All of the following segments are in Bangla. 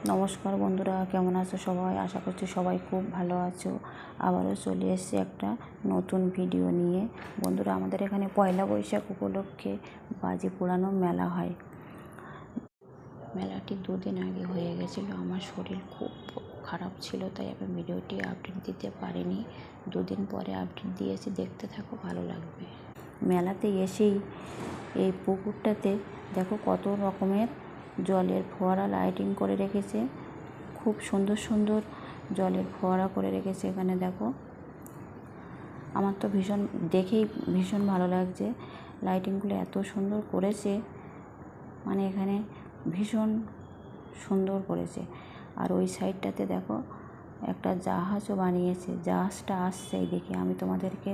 নমস্কার বন্ধুরা, কেমন আছো সবাই? আশা করছি সবাই খুব ভালো আছো। আবারও চলে এসেছি একটা নতুন ভিডিও নিয়ে। বন্ধুরা, আমাদের এখানে পয়লা বৈশাখ উপলক্ষে বাজি পোড়ানো মেলা হয়। মেলাটি 2 দিন আগে হয়ে গেছিলো। আমার শরীর খুব খারাপ ছিল, তাই আমি ভিডিওটি আপডেট দিতে পারিনি। 2 দিন পরে আপডেট দিয়েছি, দেখতে থাকো, ভালো লাগবে। মেলাতে এসেই এই পুকুরটাতে দেখো কত রকমের জলের ফোয়ারা লাইটিং করে রেখেছে। খুব সুন্দর সুন্দর জলের ফোয়ারা করে রেখেছে এখানে। দেখো, আমার তো দেখেই ভীষণ ভালো লাগছে। লাইটিংগুলো এত সুন্দর করেছে, মানে এখানে ভীষণ সুন্দর করেছে। আর ওই সাইডটাতে দেখো একটা জাহাজও বানিয়েছে। জাহাজটা আসছে এইদিকে, আমি তোমাদেরকে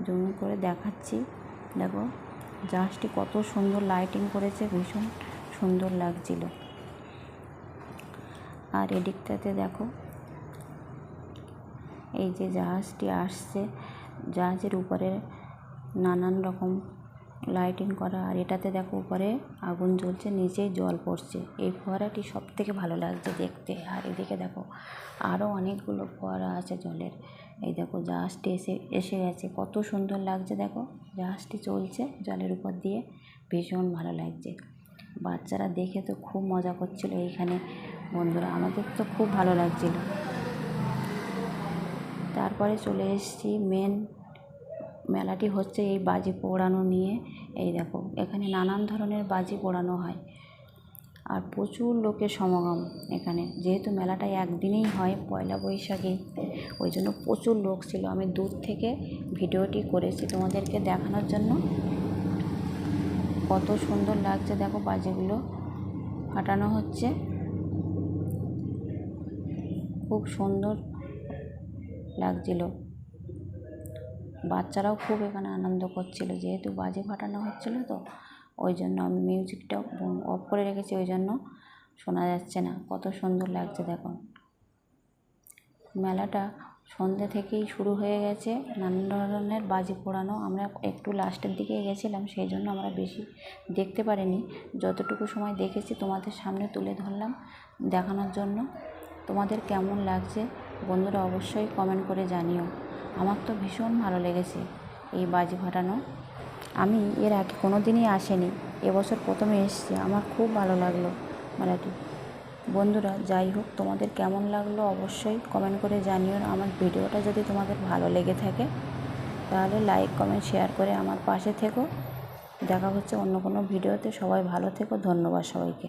জুম করে দেখাচ্ছি। দেখো জাহাজটি কত সুন্দর লাইটিং করেছে, ভীষণ সুন্দর লাগছিল। আর এদিকটাতে দেখো এই যে জাহাজটি আসছে, জাহাজের উপরে নানান রকম লাইটিং করা। আর এটাতে দেখো উপরে আগুন জ্বলছে, নিচেই জল পড়ছে। এই ফোয়ারাটি সব থেকে ভালো লাগছে দেখতে। আর এদিকে দেখো আরও অনেকগুলো ফোয়ারা আছে জলের। এই দেখো জাহাজটি এসে গেছে, কত সুন্দর লাগছে। দেখো জাহাজটি চলছে জলের উপর দিয়ে, ভীষণ ভালো লাগছে। বাচ্চারা দেখে তো খুব মজা করছিল এইখানে। বন্ধুরা, আমাদের তো খুব ভালো লাগছিল। তারপরে চলে এসেছি মেন মেলাটি হচ্ছে এই বাজি পোড়ানো নিয়ে। এই দেখো এখানে নানান ধরনের বাজি পোড়ানো হয়, আর প্রচুর লোকের সমাগম এখানে। যেহেতু মেলাটা একদিনেই হয়, পয়লা বৈশাখে, ওই জন্য প্রচুর লোক ছিল। আমি দূর থেকে ভিডিওটি করেছি তোমাদেরকে দেখানোর জন্য। কত সুন্দর লাগছে দেখো, বাজিগুলো ফাটানো হচ্ছে, খুব সুন্দর লাগছিল। বাচ্চারাও খুব এখানে আনন্দ করছিল, যেহেতু বাজি ফাটানো হচ্ছিল তো ওই জন্য আমি মিউজিকটা অফ করে রেখেছি, ওই জন্য শোনা যাচ্ছে না। কত সুন্দর লাগছে দেখো। মেলাটা সন্ধ্যে থেকেই শুরু হয়ে গেছে, নানান ধরনের বাজি পোড়ানো। আমরা একটু লাস্টের দিকে গেছিলাম, সেই জন্য আমরা বেশি দেখতে পারিনি। যতটুকু সময় দেখেছি তোমাদের সামনে তুলে ধরলাম দেখানোর জন্য। তোমাদের কেমন লাগছে বন্ধুরা অবশ্যই কমেন্ট করে জানিও। আমার তো ভীষণ ভালো লেগেছে এই বাজি ফাটানো। আমি এর আগে কোনো দিনই আসিনি, এবছর প্রথমে এসেছি। আমার খুব ভালো লাগলো মেলাটি। বন্ধুরা, যাই হোক, তোমাদের কেমন লাগলো অবশ্যই কমেন্ট করে জানিও। আমার ভিডিওটা যদি তোমাদের ভালো লেগে থাকে তাহলে লাইক, কমেন্ট, শেয়ার করে আমার পাশে থেকো। দেখা হচ্ছে অন্য কোনো ভিডিওতে। সবাই ভালো থেকো, ধন্যবাদ সবাইকে।